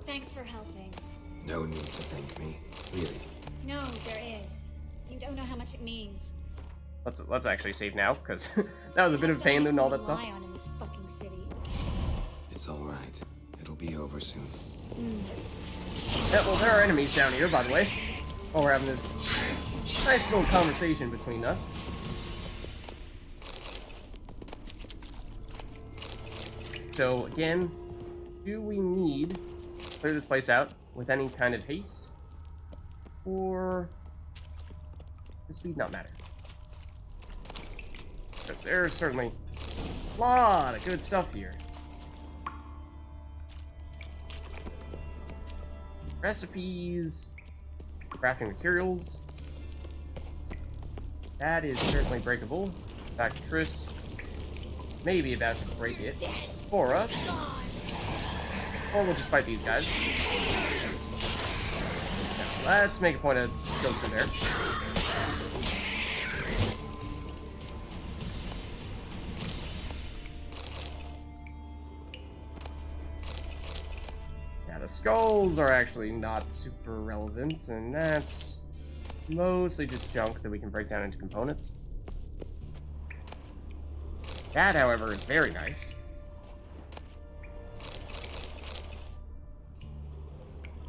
Thanks for helping. No need to thank me, really. No, there is. You don't know how much it means. Let's actually save now, because that was a bit of a pain doing all that stuff. On in this fucking city. It's all right. It'll be over soon. Yeah, well, there are enemies down here, by the way. While we're having this nice little conversation between us. So, again, do we need to clear this place out with any kind of haste? Or does speed not matter? Because there's certainly a lot of good stuff here. Recipes, crafting materials. That is certainly breakable. In fact, Triss may be about to break it for us. Or we'll just fight these guys. Now, let's make a point of going through there. Yeah, the skulls are actually not super relevant, and that's mostly just junk that we can break down into components. That, however, is very nice.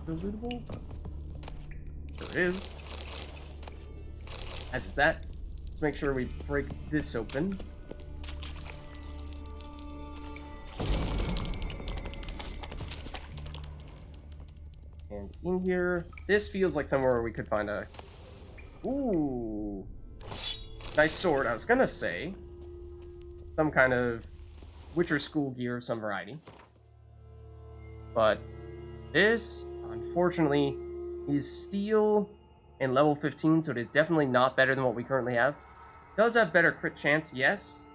Lootable? Sure is. As is that. Let's make sure we break this open. And in here, this feels like somewhere where we could find a... Ooh. Nice sword. I was gonna say some kind of Witcher school gear of some variety. But this, unfortunately, is steel and level 15, so it is definitely not better than what we currently have. Does have better crit chance, yes.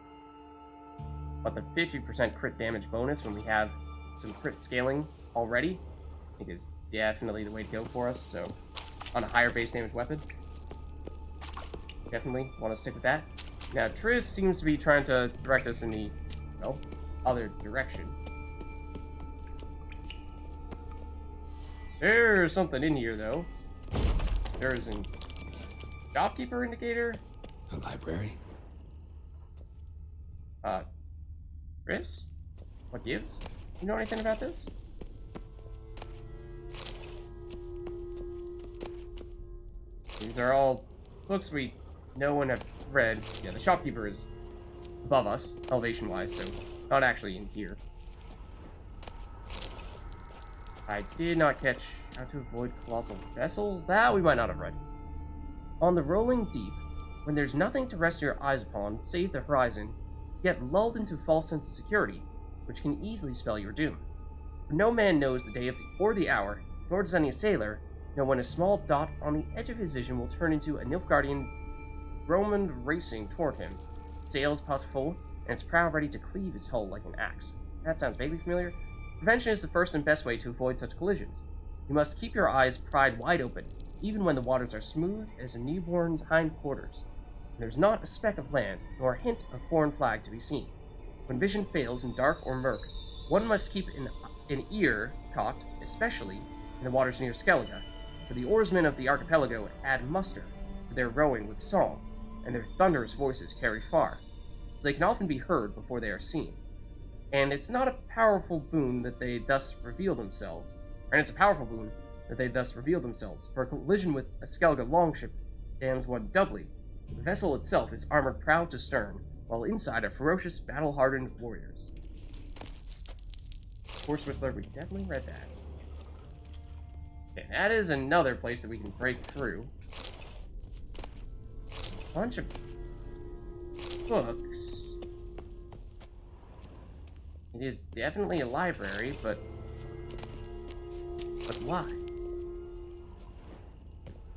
But the 50% crit damage bonus when we have some crit scaling already, I think is definitely the way to go for us, so on a higher base damage weapon. Definitely want to stick with that. Now, Triss seems to be trying to direct us in the, well, other direction. There's something in here, though. There's a shopkeeper indicator. A library? Triss? What gives? You know anything about this? These are all books we know and have read. Yeah, the shopkeeper is above us, elevation-wise, so not actually in here. I did not catch how to avoid colossal vessels. That we might not have read. On the rolling deep, when there's nothing to rest your eyes upon save the horizon, you get lulled into a false sense of security, which can easily spell your doom. For no man knows the day or the hour, nor does any sailor know when a small dot on the edge of his vision will turn into a Nilfgaardian Roman racing toward him, sails puffed full, and its prow ready to cleave his hull like an axe. That sounds vaguely familiar. Prevention is the first and best way to avoid such collisions. You must keep your eyes pried wide open, even when the waters are smooth as a newborn's hindquarters. There's not a speck of land, nor a hint of foreign flag to be seen. When vision fails in dark or murk, one must keep an ear cocked, especially in the waters near Skellige, for the oarsmen of the archipelago add muster to their rowing with song, and their thunderous voices carry far, so they can often be heard before they are seen. And it's not a powerful boon that they thus reveal themselves, for a collision with a Skellige longship damns one doubly. The vessel itself is armored prow to stern, while inside are ferocious, battle-hardened warriors. Horse Whistler, we definitely read that. Okay, that is another place that we can break through. A bunch of books. It is definitely a library, but why?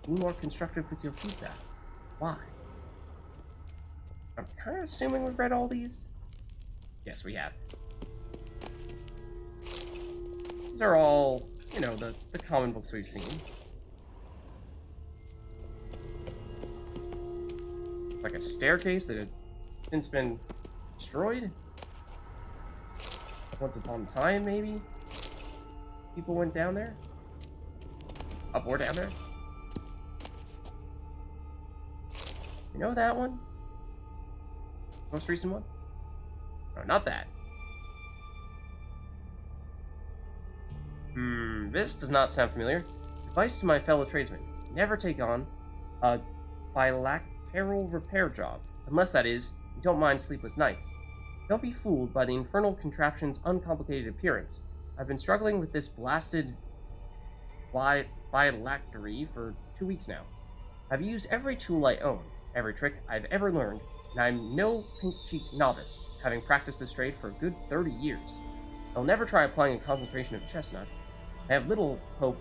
Be more constructive with your feedback. Why? I'm kind of assuming we've read all these. Yes, we have. These are all, you know, the common books we've seen. Like a staircase that had since been destroyed? Once upon a time, maybe? people went down there? Up or down there? You know that one? Most recent one? No, not that. This does not sound familiar. Advice to my fellow tradesmen. Never take on a phylacteral repair job. Unless, that is, you don't mind sleepless nights. Don't be fooled by the infernal contraption's uncomplicated appearance. I've been struggling with this blasted phylactery for 2 weeks now. I've used every tool I own, every trick I've ever learned, and I'm no pink-cheeked novice, having practiced this trade for a good 30 years. I'll never try applying a concentration of chestnut. I have little hope.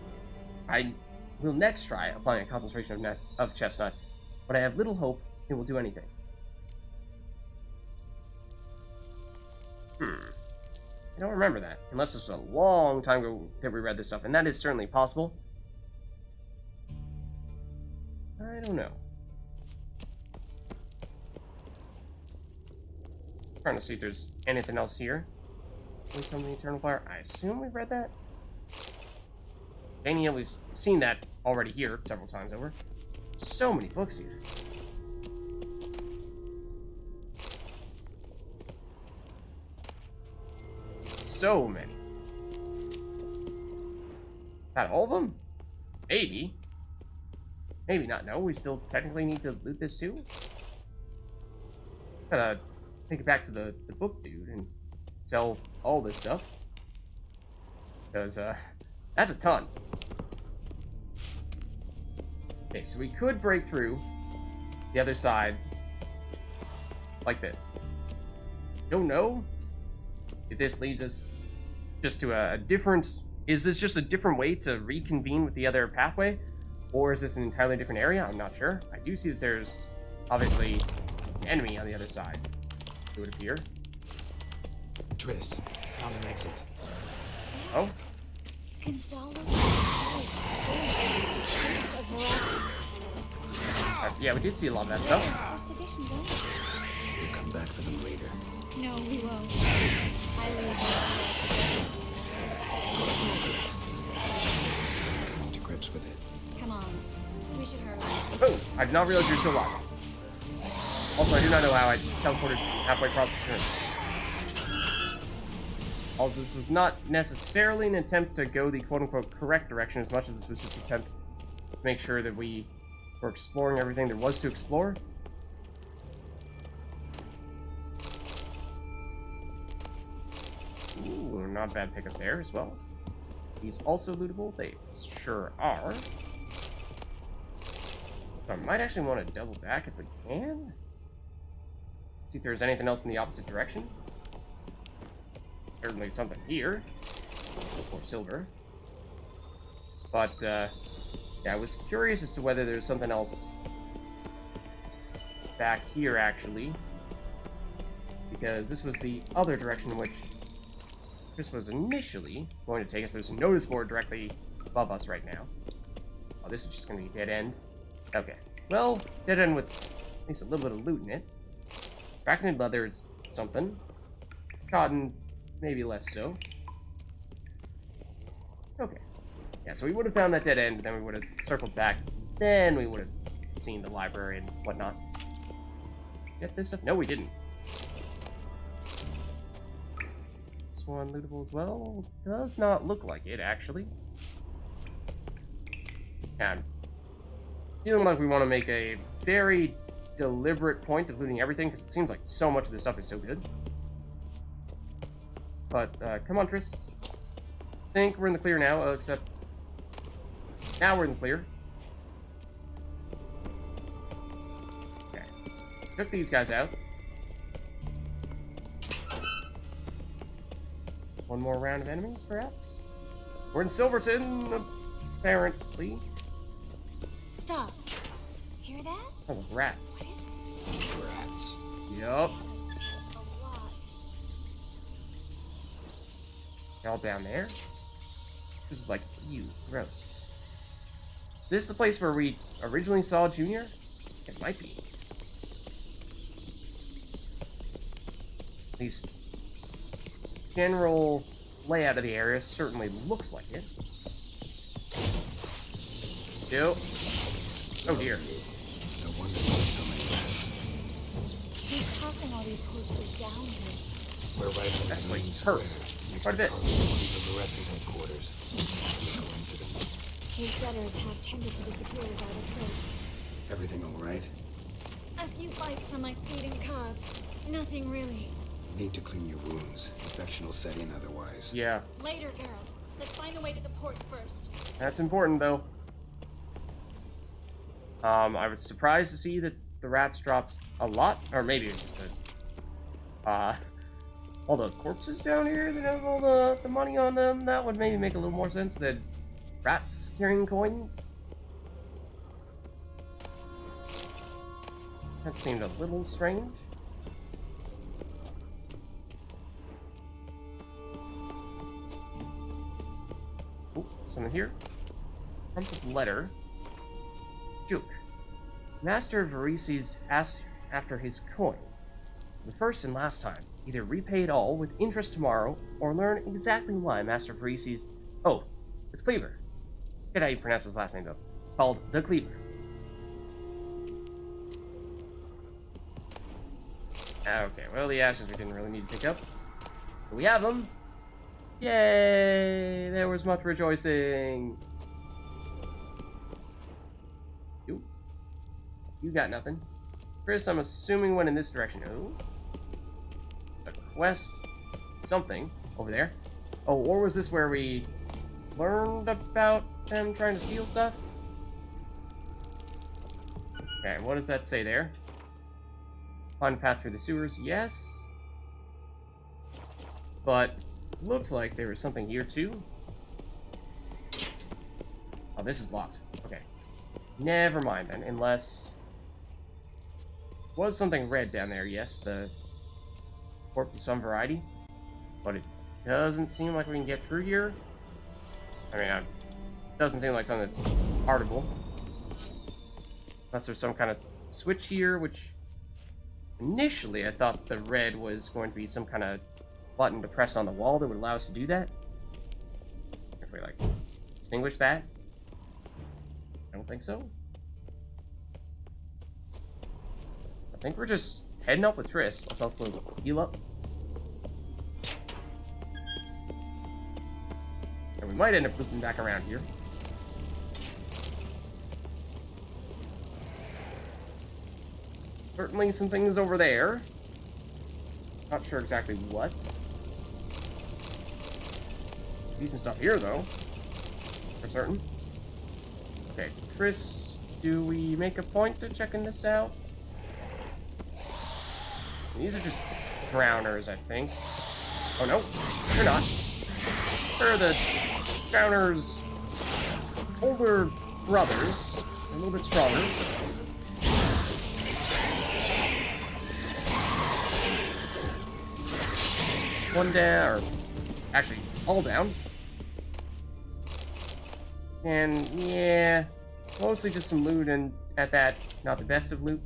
I will next try applying a concentration of chestnut, but I have little hope it will do anything. I don't remember that, unless this was a long time ago that we read this stuff, and that is certainly possible. I don't know. Trying to see if there's anything else here. Please tell me Eternal Fire. I assume we've read that. Daniel, we've seen that already here several times over. So many books here. So many. Not all of them? Maybe. Maybe not. No, we still technically need to loot this too. Gotta take it back to the book dude and sell all this stuff. Because, that's a ton. Okay, so we could break through the other side like this. Don't know if this leads us just to a different... Is this just a different way to reconvene with the other pathway? Or is this an entirely different area? I'm not sure. I do see that there's obviously an enemy on the other side, it would appear. Triss, found an exit. Oh? Yeah, we did see a lot of that stuff. We'll come back for them later. No, we won't. Coming to grips with it. Come on. We should hurry. Oh, I did not realize you're still alive. Also, I do not know how I teleported halfway across the screen. Also, this was not necessarily an attempt to go the quote-unquote correct direction as much as this was just an attempt to make sure that we were exploring everything there was to explore. Ooh, not a bad pickup there as well. These also lootable? They sure are. So I might actually want to double back if we can. See if there's anything else in the opposite direction. Certainly something here. Or silver. But, yeah, I was curious as to whether there's something else back here, actually. Because this was the other direction in which this was initially going to take us. There's a notice board directly above us right now. Oh, this is just going to be a dead end. Okay. Well, dead end with at least a little bit of loot in it. Arachnid leather is something. Cotton, maybe less so. Okay. Yeah, so we would have found that dead end, then we would have circled back, then we would have seen the library and whatnot. Get this stuff? No, we didn't. This one lootable as well? Does not look like it, actually. Yeah, I'm feeling like we want to make a very deliberate point of looting everything, because it seems like so much of this stuff is so good. But, come on, Triss. I think we're in the clear now, except... Now we're in the clear. Okay. Took these guys out. One more round of enemies, perhaps? We're in Silverton, apparently. Stop. Hear that? Oh, rats. What is it? Rats. Yup. That's a lot. They're all down there? This is like, ew, gross. Is this the place where we originally saw Junior? It might be. At least general layout of the area certainly looks like it. Ew. Oh dear. No wonder there's so many rats. He's tossing all these corpses down here. We're right on the Actually, main square, hurts. next Quite a to bit. Colonel Lorenzi's headquarters. No coincidence. His debtors have tended to disappear without a trace. Everything all right? A few bites on my feet and calves. Nothing really. Need to clean your wounds. Infection will set in otherwise. Yeah, Later, Geralt. Let's find a way to the port first. that's important though. I was surprised to see that the rats dropped a lot, or maybe it was just all the corpses down here that have all the money on them. That would maybe make a little more sense than rats carrying coins. That seemed a little strange. Oh, something here. Crumpled letter. Juke. Master of Varese asked after his coin. The first and last time. Either repay it all with interest tomorrow, or learn exactly why Master of Varese's... Oh, it's Cleaver. Forget how you pronounce his last name, though. Called the Cleaver. Okay, well, the ashes we didn't really need to pick up. But we have them. Yay! There was much rejoicing. You got nothing. Chris, I'm assuming went in this direction. Oh. A quest. Something. Over there. Oh, or was this where we learned about them trying to steal stuff? Okay, what does that say there? Find a path through the sewers, yes. But looks like there was something here too. Oh, this is locked. Okay. Never mind then, unless... Was something red down there, yes, the corpse of some variety. But it doesn't seem like we can get through here. I mean, it doesn't seem like something that's heartable. Unless there's some kind of switch here, which... Initially, I thought the red was going to be some kind of button to press on the wall that would allow us to do that. If we, like, extinguish that. I don't think so. I think we're just heading up with Triss. Let's also heal up. And we might end up looping back around here. Certainly some things over there. Not sure exactly what. Decent stuff here, though. For certain. Okay, Triss, do we make a point to checking this out? These are just drowners, I think. Oh, no. They're not. They're the drowners' older brothers. They're a little bit stronger. One down, or actually, all down. And, yeah, mostly just some loot, and at that, not the best of loot.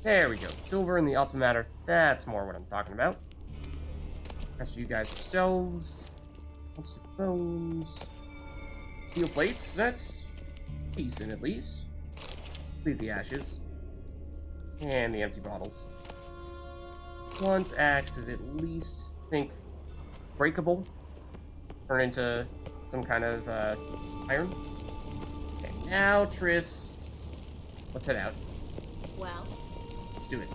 There we go. Silver and the Optimatter. That's more what I'm talking about. Rest of you guys yourselves. Monster bones. Steel plates. That's decent, at least. Leave the ashes. And the empty bottles. Blunt axe is at least, I think, breakable. Turn into some kind of iron. Okay, now, Triss. Let's head out. Well, Let's do it.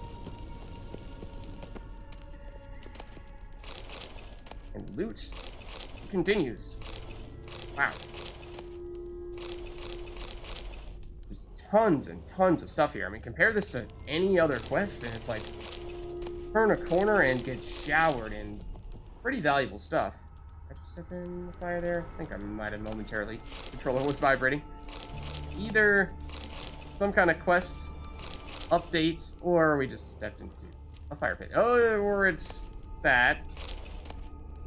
And loot continues. Wow. There's tons and tons of stuff here. I mean, compare this to any other quest, and it's like, turn a corner and get showered in pretty valuable stuff. Did I just step in the fire there? I think I might have momentarily. The controller was vibrating. Either some kind of quest update, or we just stepped into a fire pit. Oh, or it's that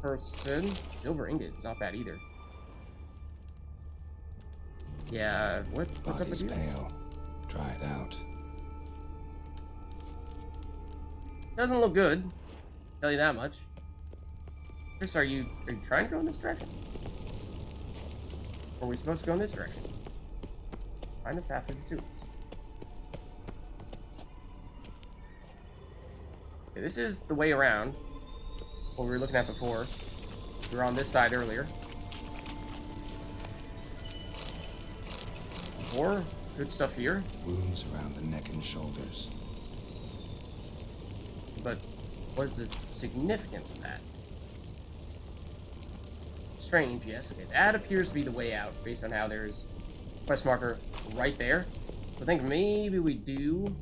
person. Silver ingots, not bad either. Yeah, what's up with Body's you? pale, dried out. Doesn't look good. Tell you that much. Chris, are you trying to go in this direction? Or are we supposed to go in this direction? Find the path to the sewers. Okay, this is the way around. What we were looking at before. We were on this side earlier. More good stuff here. Wounds around the neck and shoulders. But what is the significance of that? Strange, yes. Okay, that appears to be the way out, based on how there's a quest marker right there. So I think maybe we do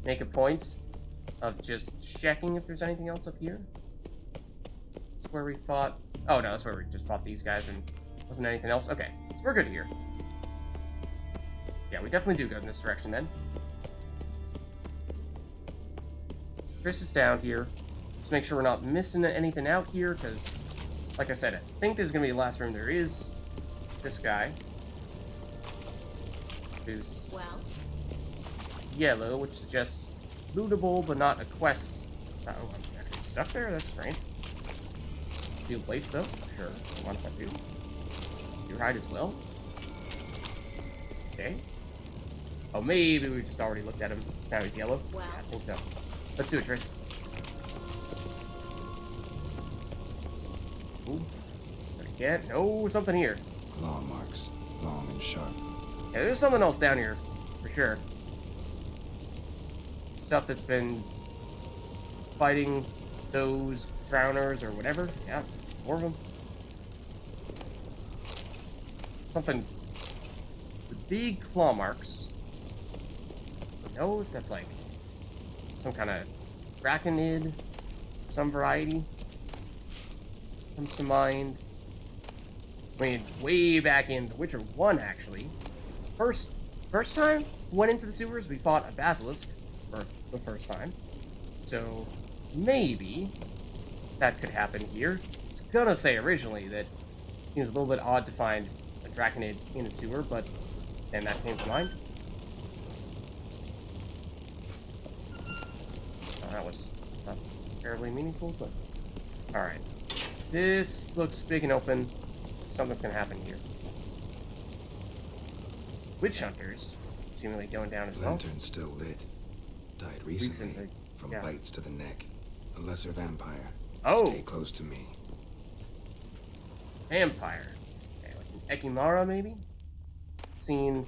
make a point of just checking if there's anything else up here. That's where we fought. Oh no, that's where we just fought these guys and wasn't anything else. Okay, so we're good here. Yeah, we definitely do go in this direction then. Chris is down here. Let's make sure we're not missing anything out here, because, like I said, I think this is going to be the last room. There is this guy. Is Well, yellow, which suggests lootable, but not a quest. Oh, I'm actually stuck there? That's strange. Steel plates, though? Sure. I want if I do. Your hide as well? Okay. Oh, maybe we just already looked at him. So now he's yellow? Wow. Yeah, I think so. Let's do it, Tris. Ooh. Again. No, something here. Claw marks, long and sharp. Yeah, there's something else down here, for sure. Stuff that's been fighting those drowners or whatever. Yeah, more of them. Something with big claw marks. I don't know if that's like some kind of arachnid, some variety. Comes to mind. I mean, way back in The Witcher 1, actually. First time we went into the sewers, we fought a basilisk for the first time. So maybe that could happen here. I was gonna say originally that it was a little bit odd to find a arachnid in a sewer, but then that came to mind. That was not terribly meaningful, but alright. This looks big and open. Something's gonna happen here. Witch hunters seemingly going down as well. Lantern's still lit. Died recently. From yeah. bites to the neck. A lesser vampire. Oh! Stay close to me. Vampire. Okay, like an Ekimara, maybe? Seen,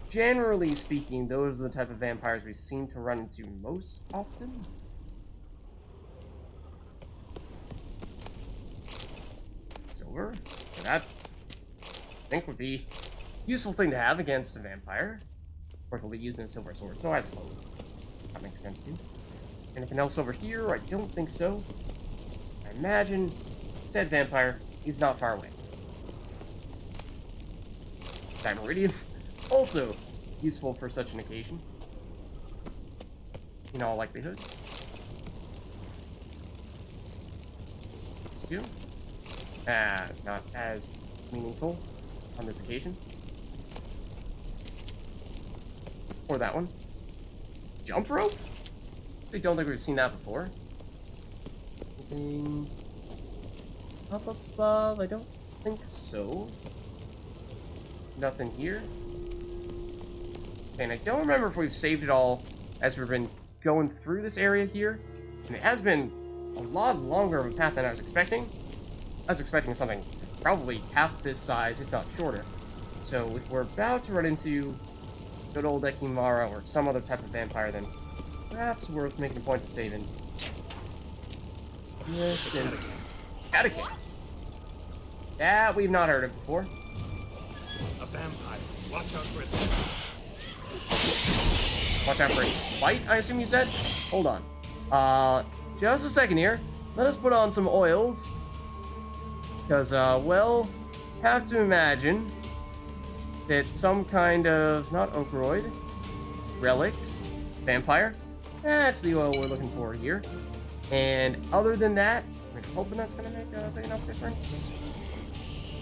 generally speaking, those are the type of vampires we seem to run into most often. Silver. So that, I think, would be a useful thing to have against a vampire. Of course, we'll be using a silver sword, so I suppose that makes sense too. Anything else over here? I don't think so. I imagine said vampire is not far away. Dimeridium, also useful for such an occasion, in all likelihood. These two. Not as meaningful on this occasion. Or that one. Jump rope? I don't think we've seen that before. Anything up above? I don't think so. Nothing here. And I don't remember if we've saved it all as we've been going through this area here. And it has been a lot longer of a path than I was expecting. I was expecting something probably half this size, if not shorter. So if we're about to run into good old Ekimara or some other type of vampire, then perhaps worth making a point of saving. Yes, then. Catechin. That we've not heard of before. A vampire. Watch out for its... Watch out for a bite, I assume you said? Hold on. Just a second here. Let us put on some oils. Because, well, have to imagine that some kind of, not ochroid, relic, vampire, that's the oil we're looking for here. And other than that, I'm hoping that's going to make a big enough difference.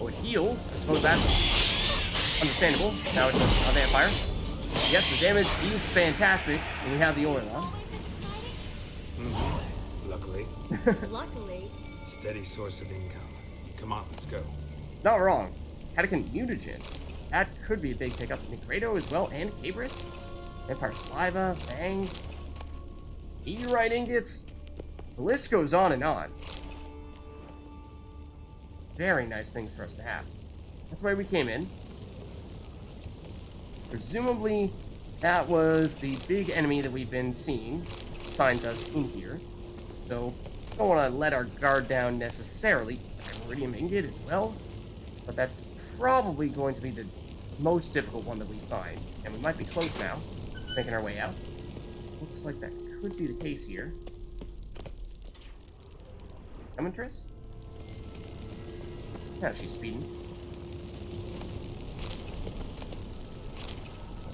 Oh, it heals. I suppose that's understandable. Now it's a vampire. Yes, the damage is fantastic, and we have the oil on. Luckily. luckily. Steady source of income. Come on, let's go. Not wrong. Catacomb mutagen. That could be a big pickup. Negredo as well, and Cabrit. Empire Saliva, Bang. Meteorite ingots. The list goes on and on. Very nice things for us to have. That's why we came in. Presumably, that was the big enemy that we've been seeing. Signs of in here. So, don't want to let our guard down necessarily. Iridium ingot as well. But that's probably going to be the most difficult one that we find. And we might be close now. Making our way out. Looks like that could be the case here. Coming, Triss? Yeah, she's speeding.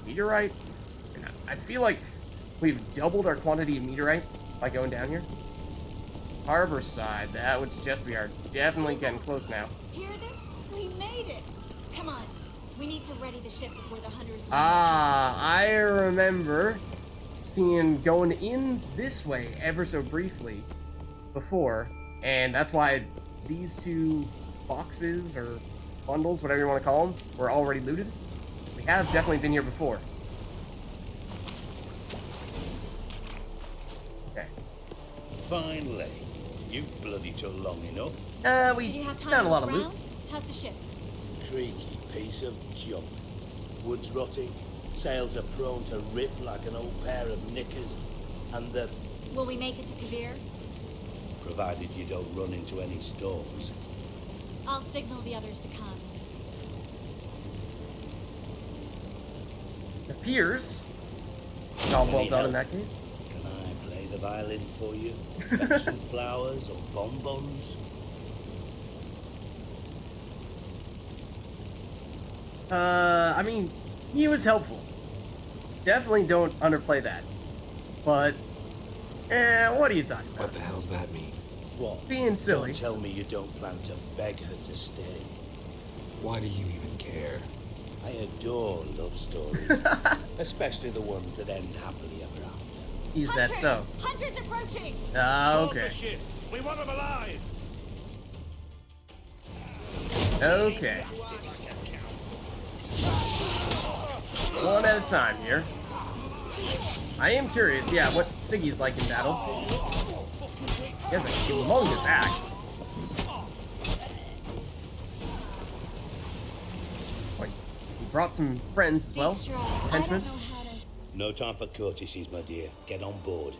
Meteorite. And I feel like we've doubled our quantity of meteorite by going down here. Harbor side, that would suggest we are definitely getting close now. Hear them? We made it! Come on. We need to ready the ship before the hunters... I remember seeing going in this way ever so briefly before, and that's why these two boxes or bundles, whatever you want to call them, were already looted. We have definitely been here before. Okay. Finally. You bloody took long enough. We Did you have time found to a lot look of loot. around? How's the ship? Creaky piece of junk. Wood's rotting, sails are prone to rip like an old pair of knickers, and the... Will we make it to Kavir? provided you don't run into any storms. I'll signal the others to come. Appears. All well Any done in help? that case. Can I play the violin for you? Fetch some flowers or bonbons? I mean, he was helpful. Definitely don't underplay that. But, what are you talking about? What the hell's that mean? What? Being silly. Don't tell me you don't plan to beg her to stay. Why do you even care? I adore love stories, especially the ones that end happily ever after. Is that so? Hunters approaching! Board Okay. the ship. We want them alive. Okay. One at a time here. I am curious, yeah, what Siggy's like in battle. He has a humongous axe. Like, he brought some friends as well. Dijkstra, I Henchmen. don't know how to... No time for courtesies, my dear. Get on board.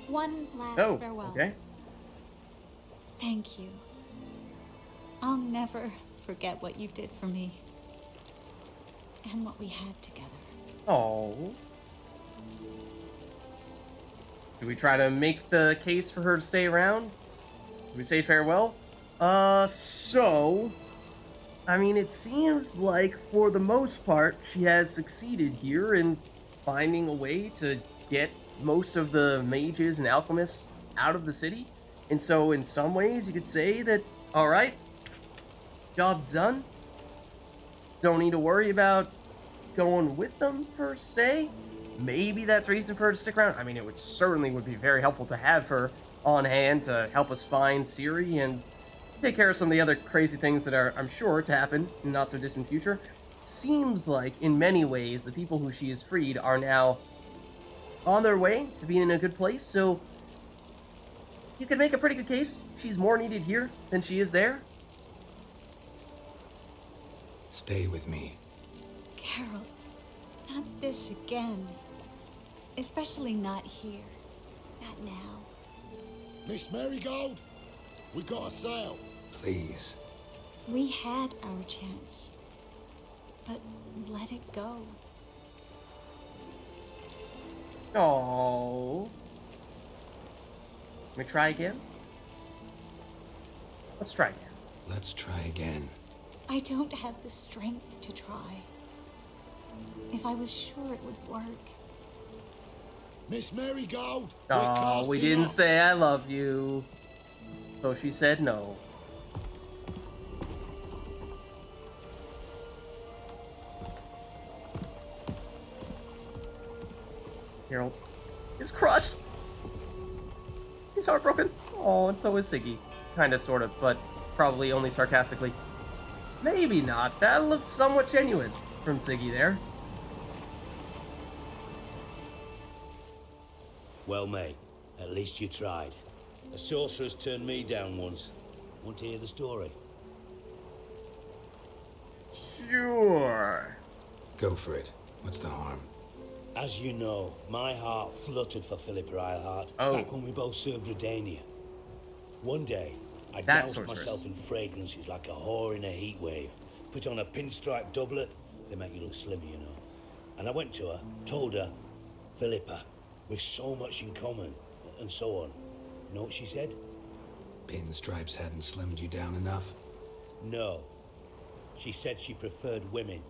One last Oh, farewell. okay. Thank you. I'll never forget what you did for me. And what we had together. Oh. Do we try to make the case for her to stay around? Do we say farewell? So... I mean, it seems like, for the most part, she has succeeded here in finding a way to get most of the mages and alchemists out of the city. And so, in some ways, you could say that, alright, job done. Don't need to worry about going with them, per se. Maybe that's reason for her to stick around. I mean, it would be very helpful to have her on hand to help us find Ciri and take care of some of the other crazy things that are, I'm sure, to happen in the not-so-distant future. Seems like, in many ways, the people who she has freed are now on their way to being in a good place, so you could make a pretty good case. She's more needed here than she is there. Stay with me. Geralt, not this again. Especially not here. Not now. Miss Marigold, we got a sail. Please. We had our chance. But let it go. Oh. Can we try again? Let's try again. Let's try again. I don't have the strength to try. If I was sure it would work. Miss Marigold, we're Oh, casting we didn't off. say I love you. So she said no. Geralt is crushed. He's heartbroken. Oh, and so is Siggy. Kinda, sort of, but probably only sarcastically. Maybe not. That looked somewhat genuine from Siggy there. Well, mate, at least you tried. A sorceress turned me down once. Want to hear the story? Sure. Go for it. What's the harm? As you know, my heart fluttered for Philippa Eilhart Oh. back when we both served Redania. One day, I That doused sorceress. myself in fragrances like a whore in a heat wave. Put on a pinstripe doublet, they make you look slimmer, you know. And I went to her, told her, Philippa, we've so much in common, and so on. Know what she said? Pinstripes hadn't slimmed you down enough? No. She said she preferred women.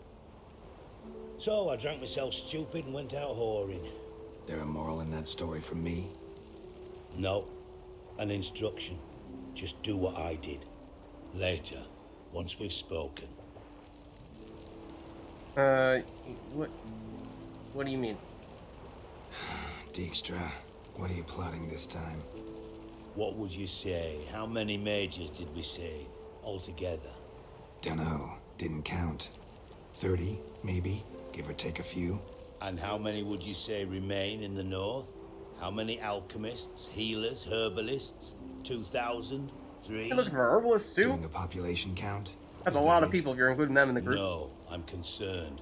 So I drank myself stupid and went out whoring. There a moral in that story for me? No. An instruction. Just do what I did. Later, once we've spoken. What do you mean? Dijkstra, what are you plotting this time? What would you say? How many mages did we save altogether? Dunno, didn't count. 30, maybe, give or take a few. And how many would you say remain in the north? How many alchemists, healers, herbalists? 2,000? 3? You're looking for herbalists too? Doing a population count? That's a Is lot that of it? people if you're including them in the group. No, I'm concerned.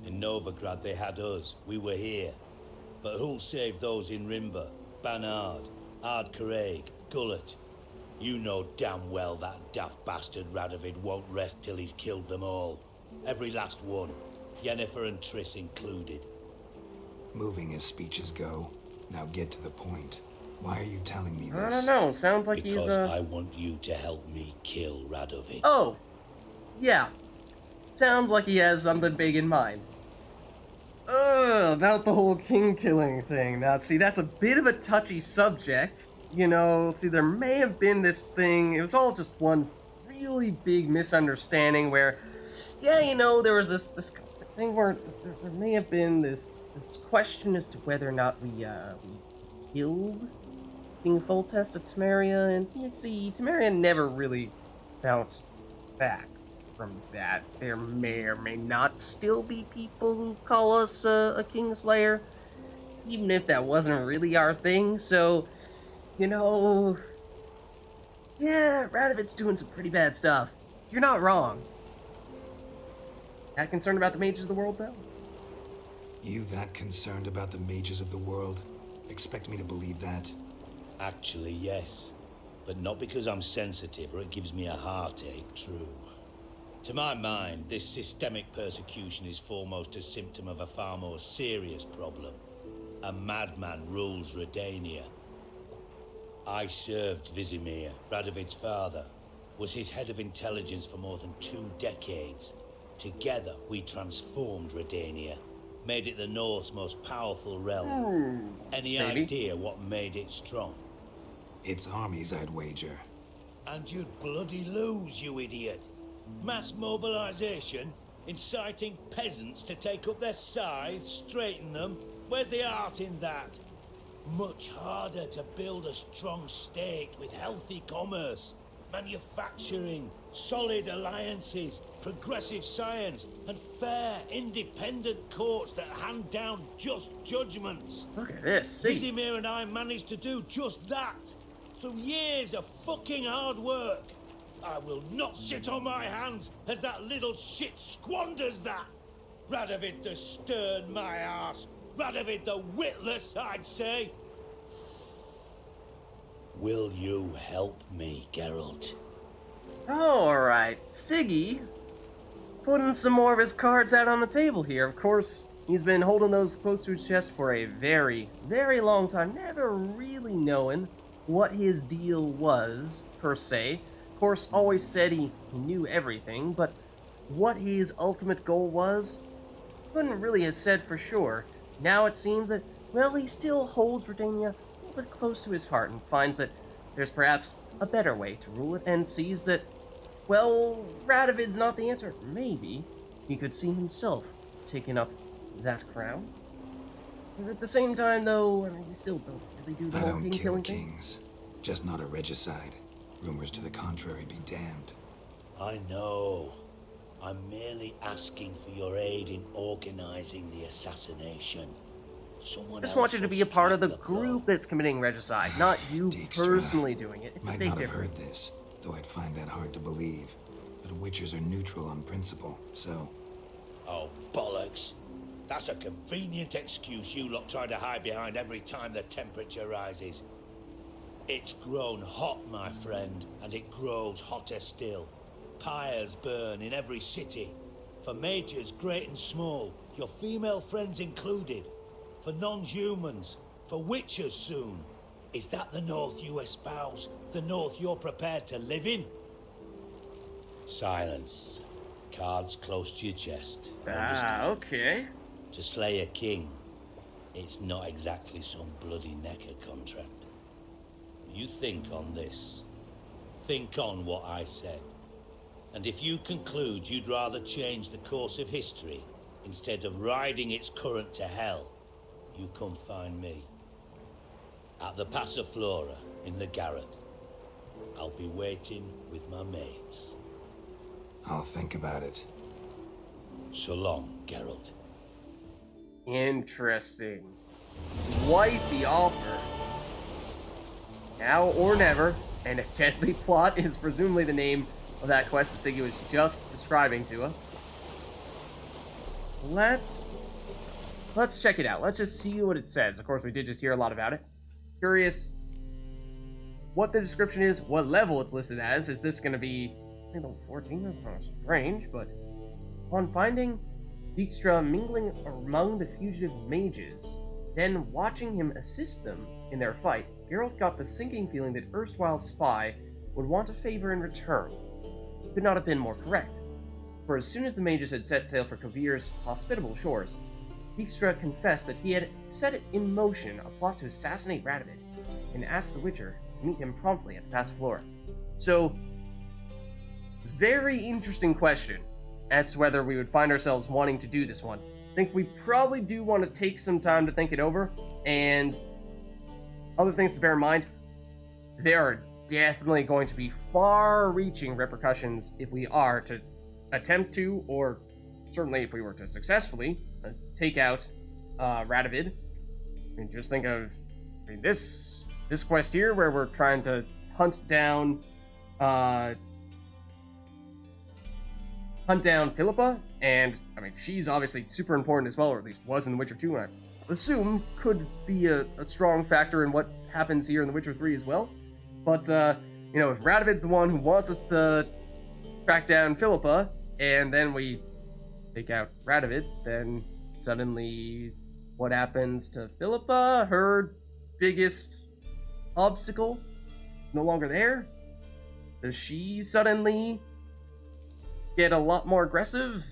In Novigrad they had us. We were here. But who'll save those in Rimba? Banard, Ardcaraig, Gullet? You know damn well that daft bastard Radovid won't rest till he's killed them all. Every last one. Yennefer and Triss included. Moving as speeches go. Now get to the point. Why are you telling me I this? don't know. Sounds like Because he's I want you to help me kill Radovid. Oh, yeah. Sounds like he has something big in mind. About the whole king killing thing. Now, see, that's a bit of a touchy subject. You know, see, there may have been this thing. It was all just one really big misunderstanding where, yeah, you know, there was this thing where there may have been this question as to whether or not we killed King Foltest of Temeria, and you see, Temeria never really bounced back from that. There may or may not still be people who call us a Kingslayer, even if that wasn't really our thing, so, you know, yeah, Radovid's doing some pretty bad stuff. You're not wrong. That concerned about the mages of the world, though? You that concerned about the mages of the world? Expect me to believe that? Actually, yes. But not because I'm sensitive or it gives me a heartache, true. To my mind, this systemic persecution is foremost a symptom of a far more serious problem. A madman rules Redania. I served Vizimir, Radovid's father, was his head of intelligence for more than 2 decades. Together, we transformed Redania, made it the North's most powerful realm. Any maybe. idea what made it strong? Its armies, I'd wager. And you'd bloody lose, you idiot. Mass mobilization, inciting peasants to take up their scythes, straighten them. Where's the art in that? Much harder to build a strong state with healthy commerce, manufacturing, solid alliances, progressive science, and fair, independent courts that hand down just judgments. Look at this. See? Vizimir and I managed to do just that. Through years of fucking hard work. I will not sit on my hands as that little shit squanders that. Radovid the stern, my ass. Radovid the witless, I'd say. Will you help me, Geralt? Alright, Siggy, putting some more of his cards out on the table here. Of course, he's been holding those close to his chest for a very, very long time, never really knowing what his deal was, per se. Of course, always said he knew everything, but what his ultimate goal was, couldn't really have said for sure. Now it seems that, well, he still holds Redania a little bit close to his heart and finds that there's perhaps a better way to rule it, and sees that, well, Radovid's not the answer. Maybe he could see himself taking up that crown. And at the same time, though, I mean, we still don't really do the I whole don't kill king-killing thing. kings. Just not a regicide. Rumors to the contrary be damned. I know. I'm merely asking for your aid in organizing the assassination. Someone Just else want you to will be a part of the strike blow. group that's committing regicide, not you Dijkstra personally doing it. It's a Might big not have difference. heard this, though I'd find that hard to believe. But Witchers are neutral on principle, so... Oh, bollocks. That's a convenient excuse you lot try to hide behind every time the temperature rises. It's grown hot, my friend, and it grows hotter still. Pyres burn in every city. For majors great and small, your female friends included. For non-humans, for witchers soon. Is that the North you espouse? The North you're prepared to live in? Silence. Cards close to your chest. Understand? Okay. To slay a king, it's not exactly some bloody necker contract. You think on this. Think on what I said. And if you conclude you'd rather change the course of history instead of riding its current to hell, you come find me. At the Passiflora in the Geralt. I'll be waiting with my mates. I'll think about it. So long, Geralt. Interesting. Quite the offer. Now or never, and a deadly plot is presumably the name of that quest that Siggy was just describing to us. Let's check it out. Let's just see what it says. Of course, we did just hear a lot about it. Curious what the description is, what level it's listed as. Is this going to be level 14? That's kind of strange, but upon finding Dijkstra mingling among the fugitive mages, then watching him assist them in their fight, Geralt got the sinking feeling that erstwhile spy would want a favor in return. Could not have been more correct, for as soon as the mages had set sail for Kovir's hospitable shores, Dijkstra confessed that he had set it in motion a plot to assassinate Radovid, and asked the Witcher to meet him promptly at the Passiflora. So, very interesting question as to whether we would find ourselves wanting to do this one. I think we probably do want to take some time to think it over, and other things to bear in mind, there are definitely going to be far-reaching repercussions if we are to attempt to, or certainly if we were to successfully, take out Radovid. I mean, just think of this quest here where we're trying to hunt down Philippa, and I mean, she's obviously super important as well, or at least was in The Witcher 2, and I assume could be a strong factor in what happens here in The Witcher 3 as well. But, you know, if Radovid's the one who wants us to track down Philippa, and then we take out Radovid, then suddenly what happens to Philippa? Her biggest obstacle no longer there? Does she suddenly get a lot more aggressive?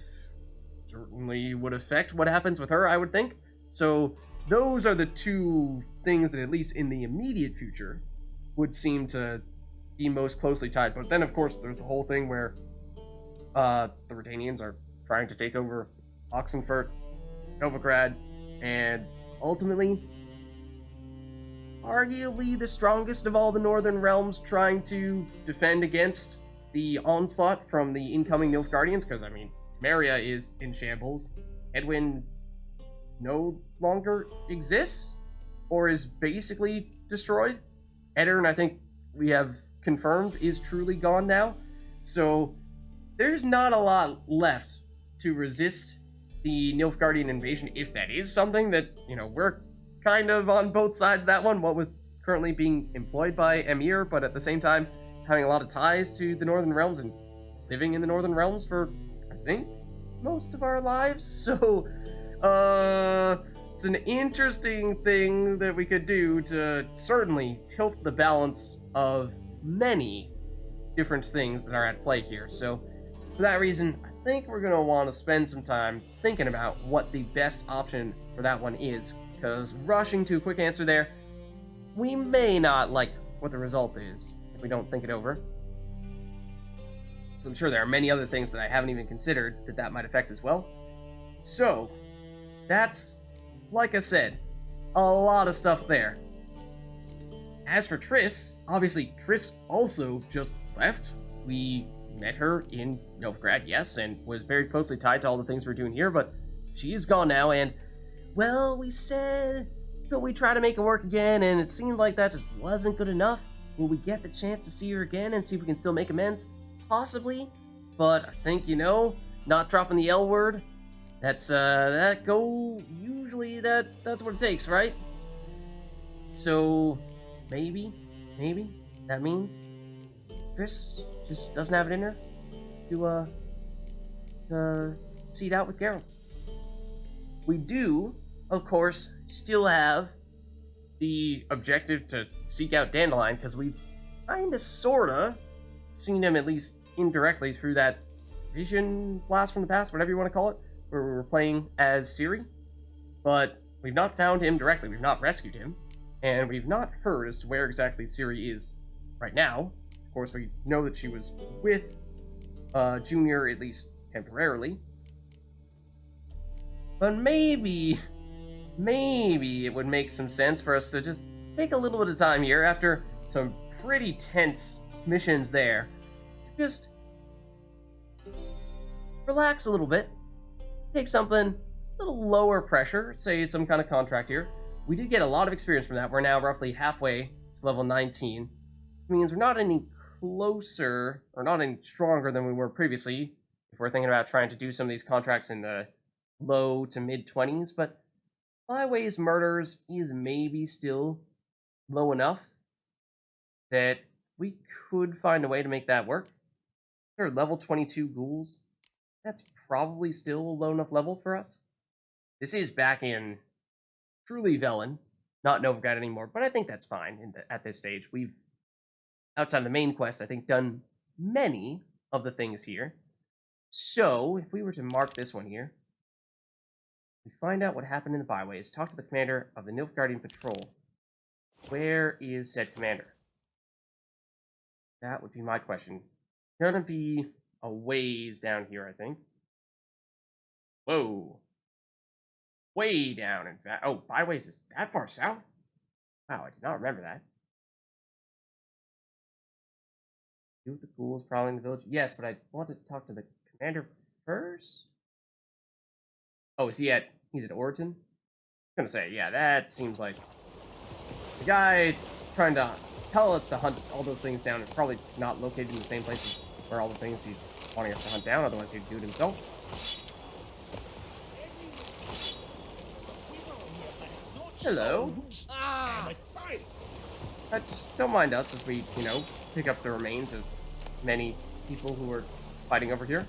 Certainly would affect what happens with her, I would think. So those are the two things that, at least in the immediate future, would seem to be most closely tied. But then, of course, there's the whole thing where the Redanians are trying to take over Oxenfurt, Novigrad, and ultimately, arguably the strongest of all the Northern Realms trying to defend against the onslaught from the incoming Nilfgaardians, because, I mean, Temeria is in shambles. Edwin no longer exists, or is basically destroyed. Eddard, I think we have confirmed, is truly gone now. So there's not a lot left to resist the Nilfgaardian invasion, if that is something that, you know, we're kind of on both sides of that one, what with currently being employed by Emir, but at the same time having a lot of ties to the Northern Realms and living in the Northern Realms for, I think, most of our lives. So, it's an interesting thing that we could do to certainly tilt the balance of many different things that are at play here. So, for that reason, I think we're going to want to spend some time thinking about what the best option for that one is, because rushing to a quick answer there, we may not like what the result is if we don't think it over. So I'm sure there are many other things that I haven't even considered that might affect as well. So, that's, like I said, a lot of stuff there. as for Triss, obviously Triss also just left. We met her in Novigrad, yes, and was very closely tied to all the things we're doing here, but she is gone now, and, well, we said that we try to make it work again, and it seemed like that just wasn't good enough. Will we get the chance to see her again and see if we can still make amends? Possibly, but I think, not dropping the L word, that's, usually that's what it takes, right? So, maybe, that means Triss just doesn't have it in her to see it out with Geralt. We do, of course, still have the objective to seek out Dandelion, because we've kinda sorta seen him, at least indirectly, through that vision blast from the past, whatever you want to call it, where we were playing as Ciri. But we've not found him directly, we've not rescued him, and we've not heard as to where exactly Ciri is right now. Of course, we know that she was with Junior, at least temporarily. But maybe it would make some sense for us to just take a little bit of time here, after some pretty tense missions there, to just relax a little bit, take something a little lower pressure, say some kind of contract here. We did get a lot of experience from that. We're now roughly halfway to level 19. It means we're not any closer, or not any stronger than we were previously, if we're thinking about trying to do some of these contracts in the low to mid-20s, but Byways Murders is maybe still low enough that we could find a way to make that work. Sure, level 22 ghouls, that's probably still a low enough level for us. This is back in truly Velen, not Novigrad anymore, but I think that's fine at this stage. We've, outside the main quest, I think done many of the things here. So, if we were to mark this one here, we find out what happened in the byways, talk to the commander of the Nilfgaardian Patrol. Where is said commander? That would be my question. Gonna be a ways down here, I think. Whoa. Way down, in fact. Oh, byways is that far south? Wow, I did not remember that. Do with the ghouls prowling the village? Yes, but I want to talk to the commander first. Oh, he's at Orton? I'm gonna say, yeah, that seems like the guy trying to tell us to hunt all those things down is probably not located in the same places where all the things he's wanting us to hunt down, otherwise he'd do it himself. Hello. Just don't mind us as we, pick up the remains of many people who were fighting over here.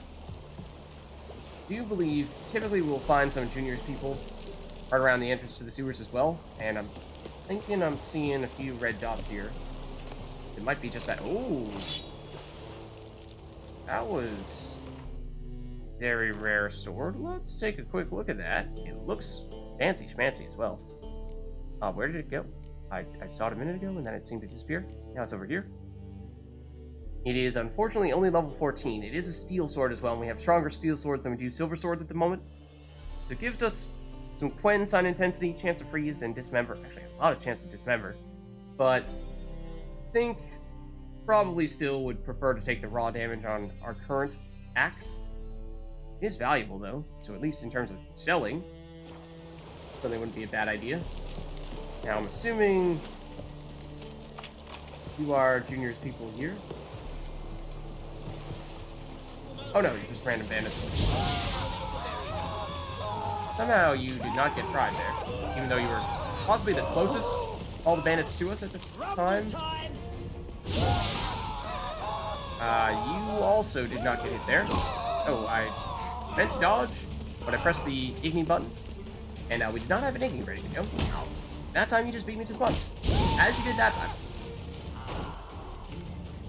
I do believe typically we'll find some Junior's people right around the entrance to the sewers as well, and I'm thinking I'm seeing a few red dots here. It might be just that. Oh, that was very rare sword. Let's take a quick look at that. It looks fancy schmancy as well. Where did it go? I saw it a minute ago and then it seemed to disappear. Now it's over here. It is unfortunately only level 14. It is a steel sword as well, and we have stronger steel swords than we do silver swords at the moment. So it gives us some Quen sign intensity, chance to freeze, and dismember. Actually, a lot of chance to dismember. But I think probably still would prefer to take the raw damage on our current axe. It is valuable though, so at least in terms of selling, certainly wouldn't be a bad idea. Now I'm assuming you are Junior's people here. Oh no, you're just random bandits. Somehow you did not get fried there, even though you were possibly the closest all the bandits to us at the time. You also did not get hit there. Oh, I meant to dodge, but I pressed the Igni button, and we did not have an Igni ready to go. That time you just beat me to the punch, as you did that time.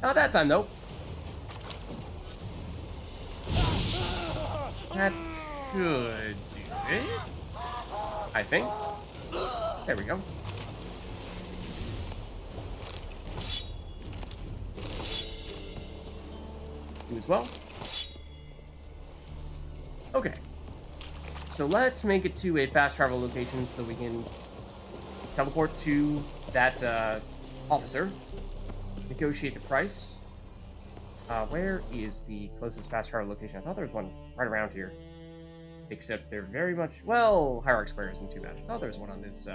Not that time, though. That should do it, I think. There we go. You as well. Okay. So let's make it to a fast travel location so that we can teleport to that officer. Negotiate the price. Where is the closest fast travel location? I thought there was one right around here. Except they're very much... Well, Hierarch Square isn't too bad. I thought there was one on this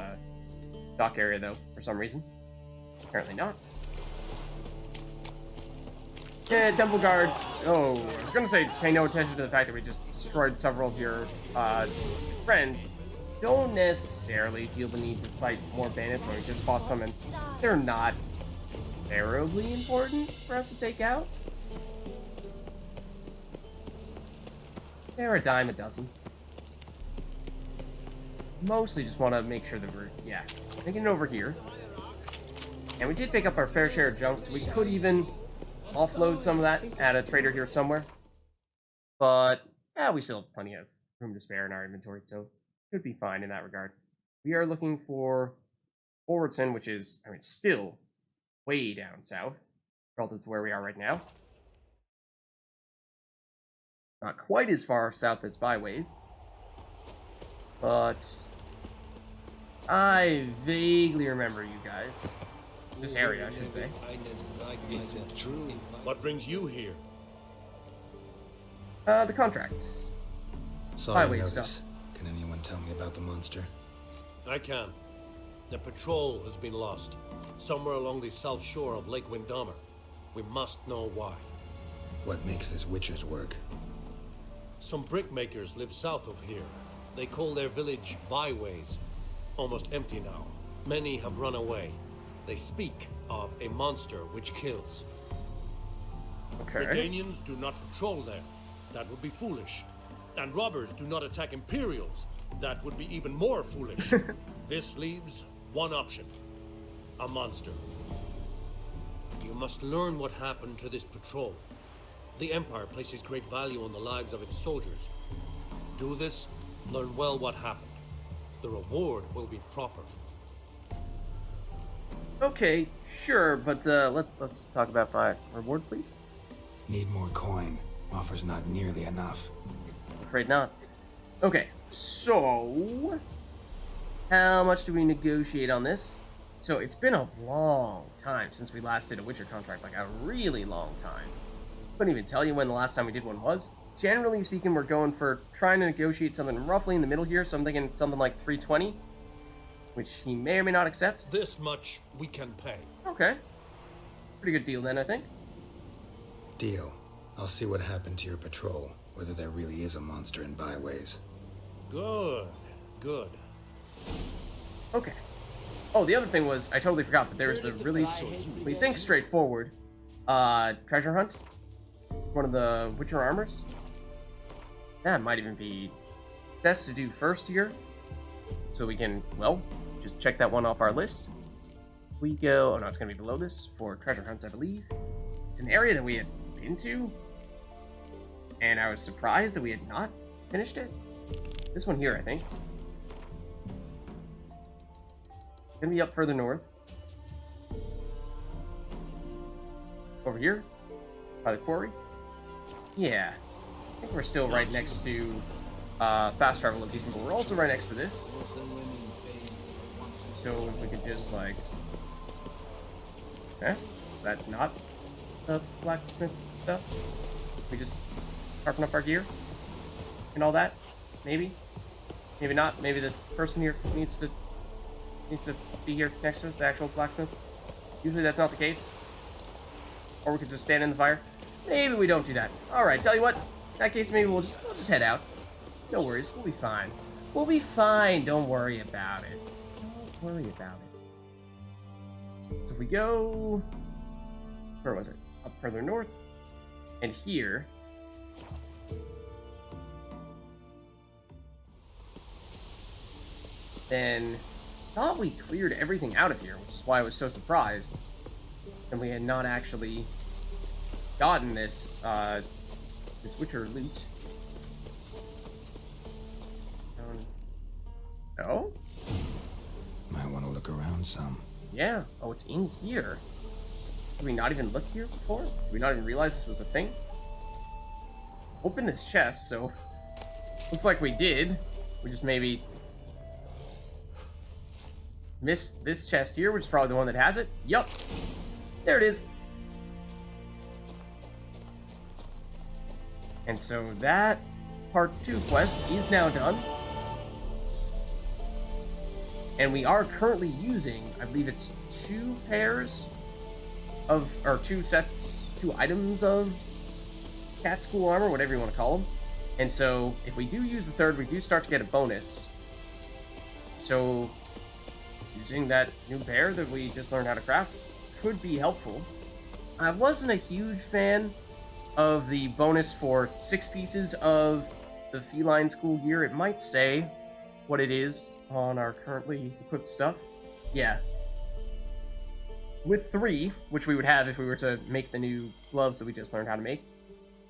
dock area, though, for some reason. Apparently not. Yeah, Temple Guard. Oh, I was gonna say pay no attention to the fact that we just destroyed several of your friends. Don't necessarily feel the need to fight more bandits when we just fought some, and they're not terribly important for us to take out. They're a dime a dozen. Mostly just want to make sure that we're, yeah, making it over here. And we did pick up our fair share of junk, so we could even offload some of that at a trader here somewhere. But, yeah, we still have plenty of room to spare in our inventory, so should be fine in that regard. We are looking for Forwardson, which is, I mean, still way down south relative to where we are right now. Not quite as far south as Byways, but I vaguely remember you guys. This area, I should say. Is it true? What brings you here? The contract. Saw Highway your notice. stuff. Can anyone tell me about the monster? I can. The patrol has been lost. Somewhere along the south shore of Lake Windhammer. We must know why. What makes this Witcher's work? Some brickmakers live south of here. They call their village Byways. Almost empty now. Many have run away. They speak of a monster which kills. Okay. Redanians do not patrol there. That would be foolish. And robbers do not attack Imperials. That would be even more foolish. This leaves one option. A monster. You must learn what happened to this patrol. The Empire places great value on the lives of its soldiers. Do this, learn well what happened. The reward will be proper. Okay, sure, but let's talk about my reward, please. Need more coin. Offer's not nearly enough. Afraid not. Okay, so how much do we negotiate on this? So it's been a long time since we last did a Witcher contract, like a really long time. Couldn't even tell you when the last time we did one was. Generally speaking, we're going for trying to negotiate something roughly in the middle here, so I'm thinking something like 320, which he may or may not accept. This much we can pay. Okay. Pretty good deal then, I think. Deal. I'll see what happened to your patrol, whether there really is a monster in Byways. Good, good. Okay. Oh, the other thing was, I totally forgot, but there's the really, we think straightforward, treasure hunt. One of the Witcher armors. That might even be best to do first here. So we can, well, just check that one off our list. We go, oh no, it's going to be below this for treasure hunts, I believe. It's an area that we had been to, and I was surprised that we had not finished it. This one here, I think. It's going to be up further north. Over here, by the quarry. Yeah, I think we're still right next to fast travel location, but we're also right next to this. So if we could just like, okay, is that not the blacksmith stuff? We just sharpen up our gear and all that. Maybe, maybe not. Maybe the person here needs to be here next to us, the actual blacksmith. Usually that's not the case. Or we could just stand in the fire. Maybe we don't do that. Alright, tell you what. In that case, maybe we'll just head out. No worries, we'll be fine. We'll be fine, don't worry about it. Don't worry about it. So if we go... Where was it? Up further north. And here... Then... thought we cleared everything out of here, which is why I was so surprised. And we had not actually gotten this, this Witcher loot. No? Might want to look around some. Yeah. Oh, it's in here. Did we not even look here before? Did we not even realize this was a thing? Open this chest, so... Looks like we did. We just maybe... missed this chest here, which is probably the one that has it. Yup. There it is. And so that part 2 quest is now done. And we are currently using, I believe it's 2 pairs of, or 2 items of cat school armor, whatever you want to call them. And so if we do use the 3rd, we do start to get a bonus. So using that new pair that we just learned how to craft could be helpful. I wasn't a huge fan of the bonus for 6 pieces of the feline school gear. It might say what it is on our currently equipped stuff. Yeah. With 3, which we would have if we were to make the new gloves that we just learned how to make,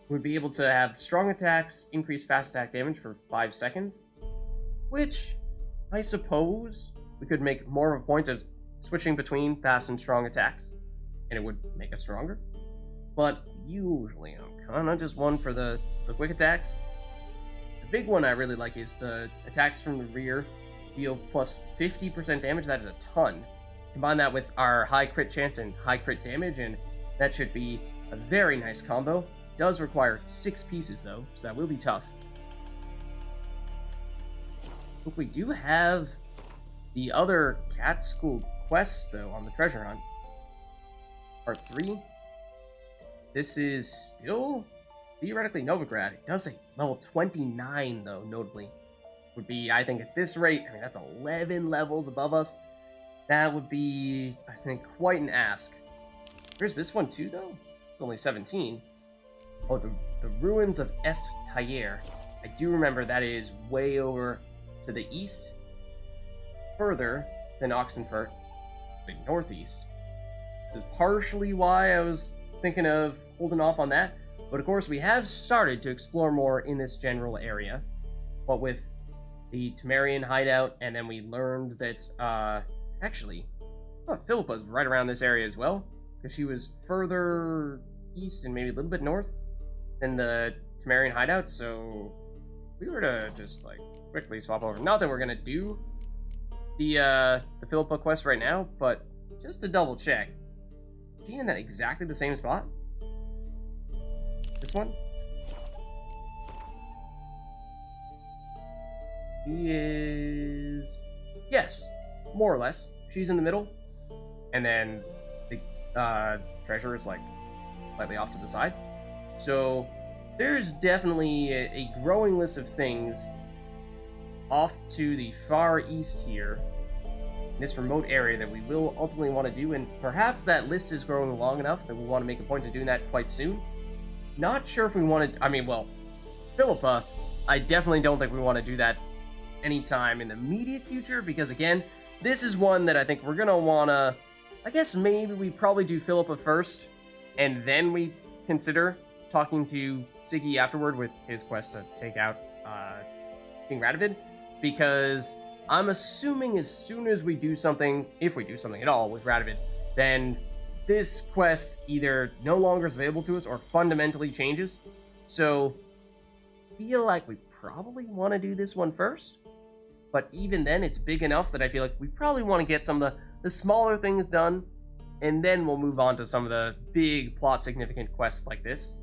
we'd be able to have strong attacks, increase fast attack damage for 5 seconds, which I suppose we could make more of a point of switching between fast and strong attacks, and it would make us stronger. But usually I'm kind of just one for the quick attacks. The big one I really like is the attacks from the rear deal plus 50% damage. That is a ton. Combine that with our high crit chance and high crit damage, and that should be a very nice combo. Does require 6 pieces though, so that will be tough. But we do have the other cat school quests though on the treasure hunt. Part 3. This is still theoretically Novigrad. It does say level 29 though, notably. Would be, I think at this rate, I mean that's 11 levels above us. That would be, I think, quite an ask. There's this one too though. It's only 17. Oh, the ruins of Est Tayer. I do remember that is way over to the east, further than Oxenfurt, the northeast. This is partially why I was thinking of holding off on that. But of course, we have started to explore more in this general area. What with the Temerian hideout, and then we learned that, actually, Philippa's right around this area as well, because she was further east and maybe a little bit north than the Temerian hideout, so if we were to just, like, quickly swap over. Not that we're gonna do the Philippa quest right now, but just to double check. Is he in that exactly the same spot? This one? He is... Yes, more or less. She's in the middle, and then the treasure is, like, slightly off to the side. So there's definitely a growing list of things off to the far east here, in this remote area, that we will ultimately want to do, and perhaps that list is growing long enough that we want to make a point of doing that quite soon. Not sure if we want to, I mean, well, Philippa, I definitely don't think we want to do that anytime in the immediate future, because again, this is one that I think we're going to want to, I guess maybe we probably do Philippa first, and then we consider talking to Siggy afterward with his quest to take out King Radovid, because I'm assuming as soon as we do something, if we do something at all with Radovid, then this quest either no longer is available to us or fundamentally changes. So I feel like we probably want to do this one first, but even then it's big enough that I feel like we probably want to get some of the smaller things done, and then we'll move on to some of the big plot significant quests like this.